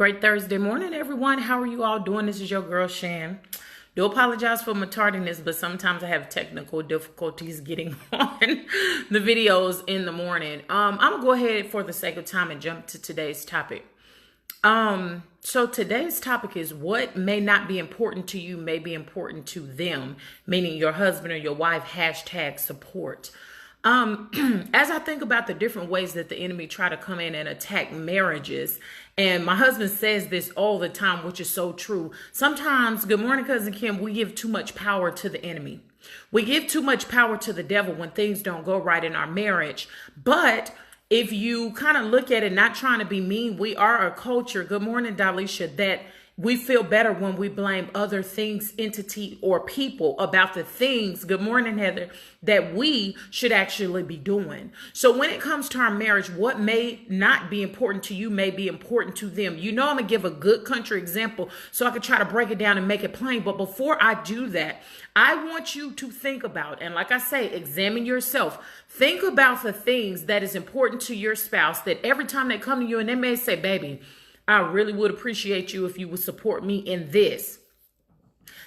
Great Thursday morning, everyone. How are you all doing? This is your girl, Shan. Do apologize for my tardiness, but sometimes I have technical difficulties getting on the videos in the morning. I'm going to go ahead for the sake of time and jump to today's topic. So today's topic is what may not be important to you may be important to them, meaning your husband or your wife, #support. As I think about the different ways that the enemy try to come in and attack marriages, and my husband says this all the time, which is so true. Sometimes, good morning, Cousin Kim, we give too much power to the enemy. We give too much power to the devil when things don't go right in our marriage. But if you kind of look at it, not trying to be mean, we are a culture, good morning, Dalisha, that we feel better when we blame other things, entity, or people about the things, good morning, Heather, that we should actually be doing. So when it comes to our marriage, what may not be important to you may be important to them. You know, I'm going to give a good country example so I can try to break it down and make it plain. But before I do that, I want you to think about, and like I say, examine yourself. Think about the things that is important to your spouse that every time they come to you and they may say, baby, I really would appreciate you if you would support me in this.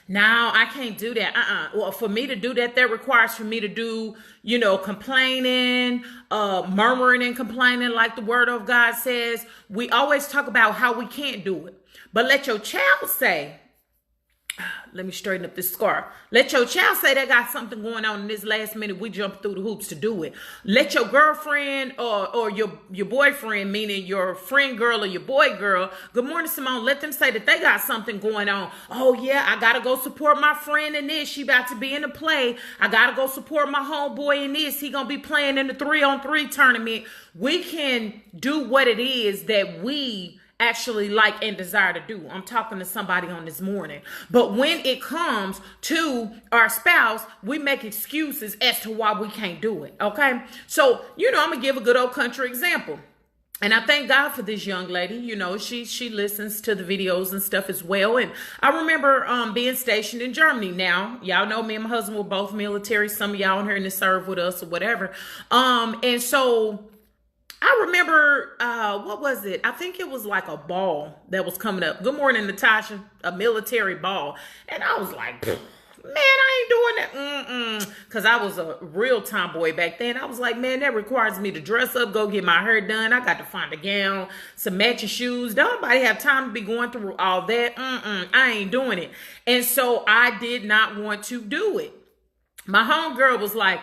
Now, I can't do that. Well, for me to do that, that requires for me to do, complaining, murmuring and complaining like the word of God says. We always talk about how we can't do it. But let your child say, let me straighten up this scarf. Let your child say they got something going on in this last minute. We jump through the hoops to do it. Let your girlfriend or your boyfriend, meaning your friend girl or your boy girl, good morning, Simone. Let them say that they got something going on. Oh, yeah, I got to go support my friend in this. She about to be in the play. I got to go support my homeboy in this. He going to be playing in the 3-on-3 tournament. We can do what it is that we actually like and desire to do. I'm talking to somebody on this morning. But when it comes to our spouse, we make excuses as to why we can't do it. Okay. So, I'm going to give a good old country example. And I thank God for this young lady. She listens to the videos and stuff as well. And I remember being stationed in Germany. Now, y'all know me and my husband were both military. Some of y'all in here to serve with us or whatever. And so I remember, what was it? I think it was like a ball that was coming up. Good morning, Natasha. A military ball. And I was like, man, I ain't doing that. Because I was a real tomboy back then. I was like, man, that requires me to dress up, go get my hair done. I got to find a gown, some matching shoes. Don't nobody have time to be going through all that. I ain't doing it. And so I did not want to do it. My homegirl was like,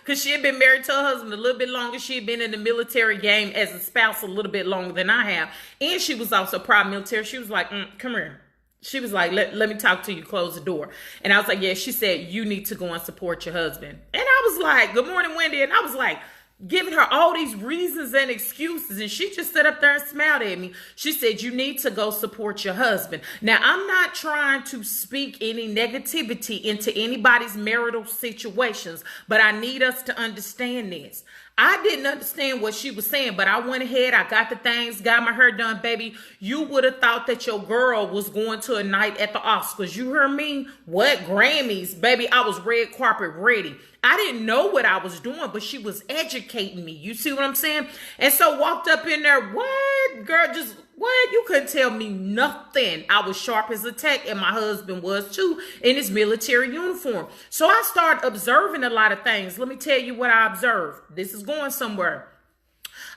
because she had been married to her husband a little bit longer. She had been in the military game as a spouse a little bit longer than I have. And she was also proud military. She was like, come here. She was like, let me talk to you. Close the door. And I was like, yeah. She said, you need to go and support your husband. And I was like, good morning, Wendy. And I was like, giving her all these reasons and excuses. And she just sat up there and smiled at me. She said, you need to go support your husband. Now, I'm not trying to speak any negativity into anybody's marital situations, but I need us to understand this. I didn't understand what she was saying, but I went ahead. I got the things, got my hair done, baby. You would have thought that your girl was going to a night at the Oscars. You heard me? What? Grammys, baby. I was red carpet ready. I didn't know what I was doing, but she was educating me. You see what I'm saying? And so walked up in there. What? Girl, just what? You couldn't tell me nothing. I was sharp as a tack, and my husband was too, in his military uniform. So I started observing a lot of things. Let me tell you what I observed. This is going somewhere.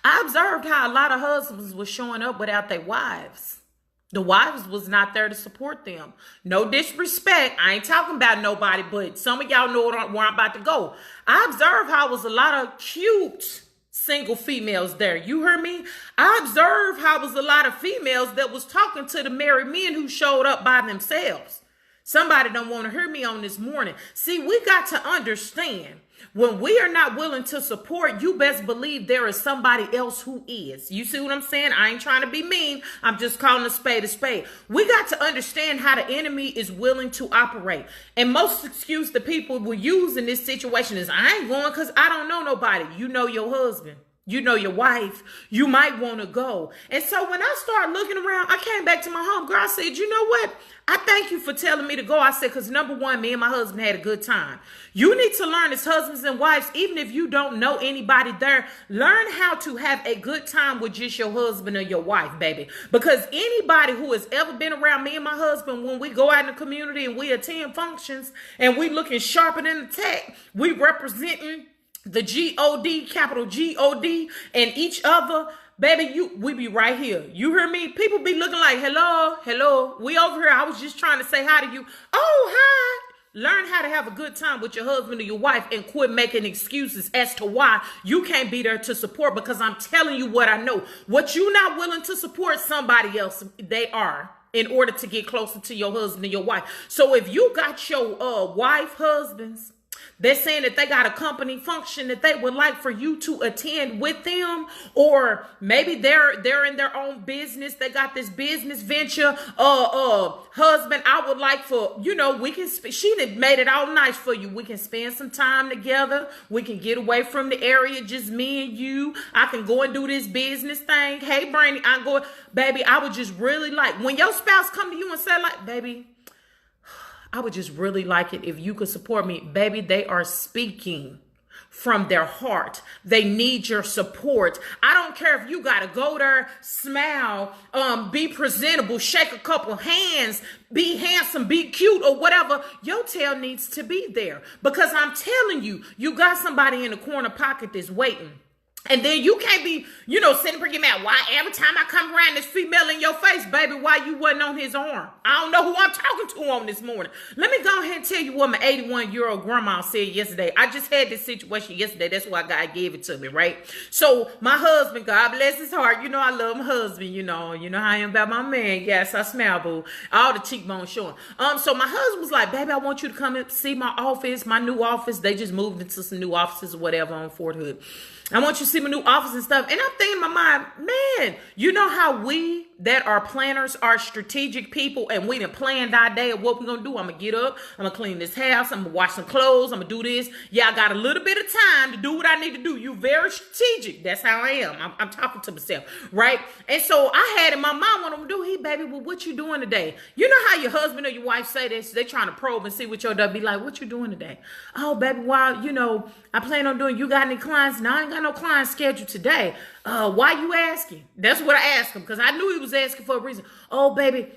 I observed how a lot of husbands were showing up without their wives. The wives was not there to support them. No disrespect. I ain't talking about nobody, but some of y'all know where I'm about to go. I observed how it was a lot of cute single females there. You heard me? I observed how it was a lot of females that was talking to the married men who showed up by themselves. Somebody don't want to hear me on this morning. See, we got to understand when we are not willing to support, you best believe there is somebody else who is. You see what I'm saying? I ain't trying to be mean. I'm just calling a spade a spade. We got to understand how the enemy is willing to operate. And most excuse the people will use in this situation is, I ain't going because I don't know nobody. You know your husband. your wife, you might want to go. And so when I started looking around, I came back to my home, girl. I said, you know what? I thank you for telling me to go. I said, because number one, me and my husband had a good time. You need to learn as husbands and wives, even if you don't know anybody there, learn how to have a good time with just your husband or your wife, baby. Because anybody who has ever been around me and my husband, when we go out in the community and we attend functions and we looking sharper than the tech, we representing the G-O-D, capital G-O-D, and each other, baby, we be right here. You hear me? People be looking like, hello, we over here. I was just trying to say hi to you. Oh, hi. Learn how to have a good time with your husband or your wife and quit making excuses as to why you can't be there to support, because I'm telling you what I know. What you not willing to support, somebody else, they are, in order to get closer to your husband and your wife. So if you got your wife, husbands, they're saying that they got a company function that they would like for you to attend with them, or maybe they're in their own business. They got this business venture. Husband, I would like for, we can, she done made it all nice for you. We can spend some time together. We can get away from the area, just me and you. I can go and do this business thing. Hey, Brandy, baby, I would just really like, when your spouse come to you and say like, baby, I would just really like it if you could support me. Baby, they are speaking from their heart. They need your support. I don't care if you got to go there, smile, be presentable, shake a couple hands, be handsome, be cute, or whatever. Your tail needs to be there, because I'm telling you, you got somebody in the corner pocket that's waiting. And then you can't be, sitting pretty mad. Why every time I come around this female in your face, baby, why you wasn't on his arm? I don't know who I'm talking to on this morning. Let me go ahead and tell you what my 81-year-old grandma said yesterday. I just had this situation yesterday. That's why God gave it to me, right? So my husband, God bless his heart. I love my husband, you know how I am about my man. Yes, I smell, boo. All the cheekbones showing. So my husband was like, baby, I want you to come and see my office, my new office. They just moved into some new offices or whatever on Fort Hood. I want you to see my new office and stuff. And I'm thinking in my mind, man, you know how we that are planners are strategic people, and we done planned our day of what we're going to do. I'm going to get up. I'm going to clean this house. I'm going to wash some clothes. I'm going to do this. Yeah, I got a little bit of time to do what I need to do. You very strategic. That's how I am. I'm talking to myself, right? And so I had in my mind what I'm going to do. Hey, baby, well, what you doing today? You know how your husband or your wife say this? They trying to probe and see what your dad be like. What you doing today? Oh, baby, well, I plan on doing, you got any clients? No, I ain't got no clients scheduled today. Why you asking? That's what I asked him, because I knew he was asking for a reason. Oh, baby,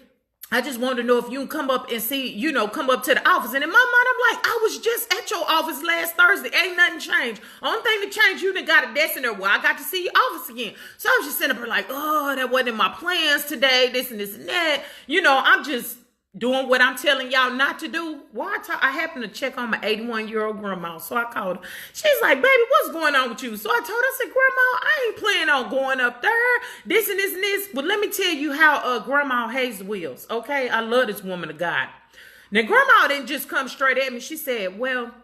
I just wanted to know if you can come up and see, come up to the office. And in my mind, I'm like, I was just at your office last Thursday. Ain't nothing changed. Only thing that changed, you done got a desk in there. Well, I got to see your office again. So I was just sitting up there like, oh, that wasn't in my plans today, this and this and that. I'm just doing what I'm telling y'all not to do. Well, I happened to check on my 81-year-old grandma. So I called her. She's like, baby, what's going on with you? So I told her, I said, Grandma, I ain't planning on going up there. This and this and this. But let me tell you how Grandma Hazel Wills. Okay, I love this woman of God. Now, Grandma didn't just come straight at me. She said, well,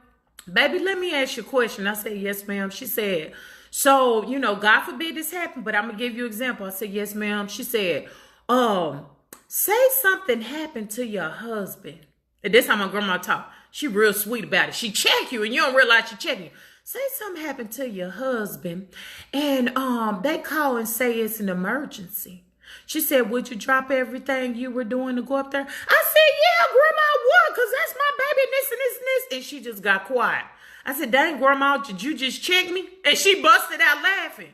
baby, let me ask you a question. I said, yes, ma'am. She said, so, God forbid this happened, but I'm going to give you an example. I said, yes, ma'am. She said, say something happened to your husband. And this how my grandma talk. She real sweet about it. She check you and you don't realize she checking you. Say something happened to your husband and they call and say it's an emergency. She said, would you drop everything you were doing to go up there? I said, yeah, Grandma, I would, because that's my baby and this and this and this. And she just got quiet. I said, dang, Grandma, did you just check me? And she busted out laughing.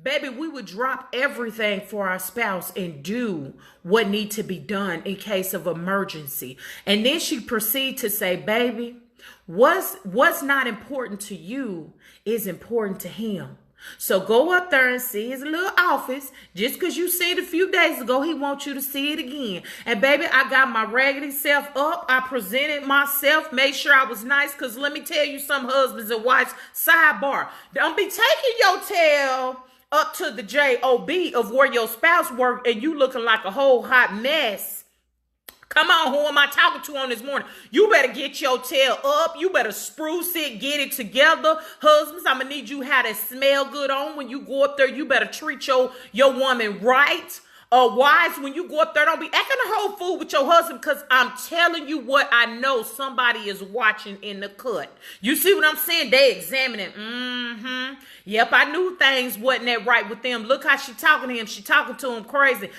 Baby, we would drop everything for our spouse and do what need to be done in case of emergency. And then she proceeded to say, baby, what's not important to you is important to him. So go up there and see his little office. Just because you seen it a few days ago, he wants you to see it again. And baby, I got my raggedy self up. I presented myself, made sure I was nice. Because let me tell you, some husbands and wives, sidebar, don't be taking your tail up to the job of where your spouse work and you looking like a whole hot mess. Come on, who am I talking to on this morning? You better get your tail up. You better spruce it, get it together. Husbands, I'm going to need you how to smell good on when you go up there. You better treat your woman right. Wives, when you go up there, don't be acting a whole fool with your husband, because I'm telling you what I know, somebody is watching in the cut. You see what I'm saying? They examining. Yep, I knew things wasn't that right with them. Look how she talking to him. She talking to him crazy.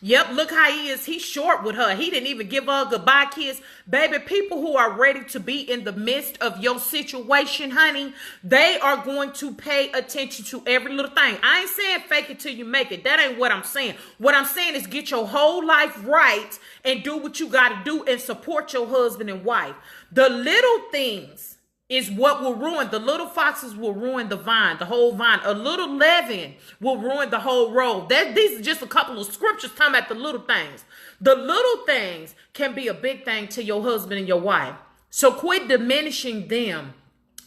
Yep, look how he is. He's short with her. He didn't even give her a goodbye kiss. Baby, people who are ready to be in the midst of your situation, honey, they are going to pay attention to every little thing. I ain't saying fake it till you make it. That ain't what I'm saying. What I'm saying is get your whole life right and do what you got to do and support your husband and wife. The little things is what will ruin. The little foxes will ruin the vine, the whole vine. A little leaven will ruin the whole roll. These are just a couple of scriptures talking about the little things. The little things can be a big thing to your husband and your wife. So quit diminishing them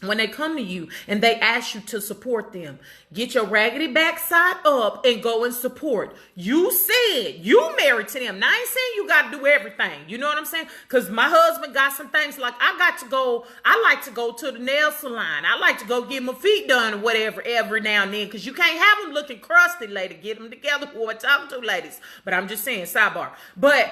when they come to you and they ask you to support them. Get your raggedy backside up and go and support. You said you married to them. Now, I ain't saying you got to do everything. You know what I'm saying? Because my husband got some things like I like to go to the nail salon. I like to go get my feet done or whatever every now and then, because you can't have them looking crusty, lady. Get them together. Who I'm talking to, ladies. But I'm just saying, sidebar. But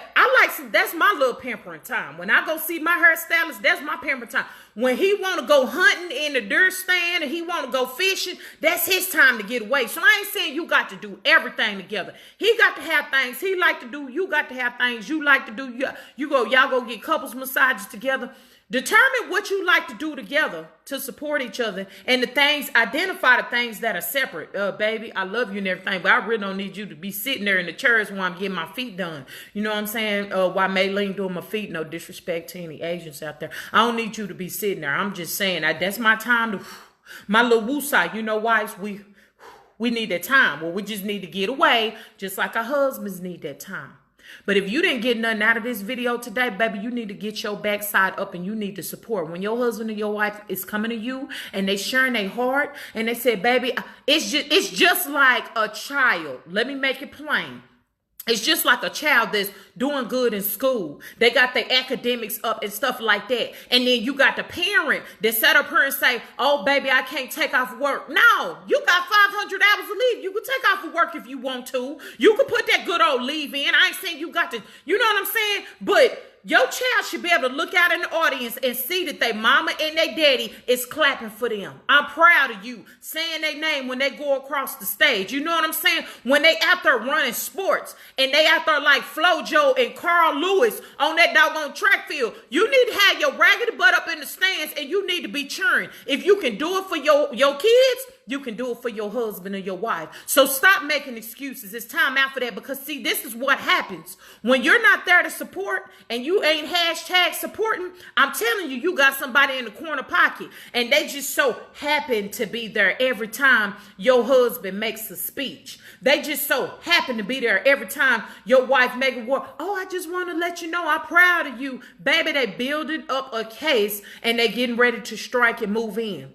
that's my little pampering time. When I go see my hairstylist, that's my pampering time. When he want to go hunting in the deer stand and he want to go fishing, that's his time to get away. So I ain't saying you got to do everything together. He got to have things he like to do. You got to have things you like to do. Y'all go get couples massages together. Determine what you like to do together to support each other, and identify the things that are separate. Baby, I love you and everything, but I really don't need you to be sitting there in the chairs while I'm getting my feet done. You know what I'm saying? While Maylene doing my feet, no disrespect to any Asians out there. I don't need you to be sitting there. I'm just saying that's my time to, my little woosah. You know why? We need that time. Well, we just need to get away, just like our husbands need that time. But if you didn't get nothing out of this video today, baby, you need to get your backside up and you need to support. When your husband or your wife is coming to you and they sharing their heart and they say, baby, it's just like a child. Let me make it plain. It's just like a child that's doing good in school. They got their academics up and stuff like that. And then you got the parent that sat up here and say, oh, baby, I can't take off work. No, you got 500 hours of leave. You can take off of work if you want to. You can put that good old leave in. I ain't saying you got to, you know what I'm saying? But your child should be able to look out in the audience and see that their mama and their daddy is clapping for them. I'm proud of you, saying their name when they go across the stage. You know what I'm saying? When they out there running sports and they out there like Flojo and Carl Lewis on that doggone track field, you need to have your raggedy butt up in the stands and you need to be cheering. If you can do it for your kids, you can do it for your husband or your wife. So stop making excuses. It's time out for that, because see, this is what happens. When you're not there to support and you ain't hashtag supporting, I'm telling you, you got somebody in the corner pocket and they just so happen to be there every time your husband makes a speech. They just so happen to be there every time your wife makes a word. Oh, I just want to let you know I'm proud of you. Baby, they building up a case and they getting ready to strike and move in.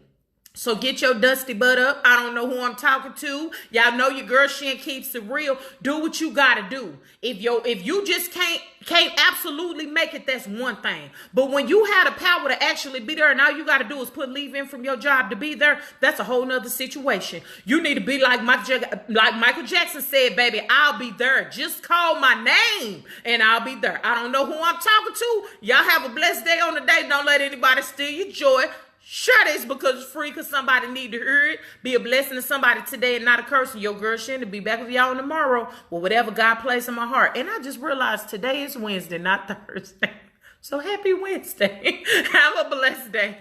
So get your dusty butt up. I don't know who I'm talking to. Y'all know your girl Shan keeps it real. Do what you gotta do. If you just can't absolutely make it, that's one thing. But when you have the power to actually be there and all you gotta do is put leave in from your job to be there, that's a whole nother situation. You need to be like Michael Jackson said, baby, I'll be there. Just call my name and I'll be there. I don't know who I'm talking to. Y'all have a blessed day on the day. Don't let anybody steal your joy. Share this because it's free, because somebody need to hear it. Be a blessing to somebody today and not a curse. Your girl Shan to be back with y'all tomorrow with whatever God placed in my heart. And I just realized today is Wednesday, not Thursday. So happy Wednesday. Have a blessed day.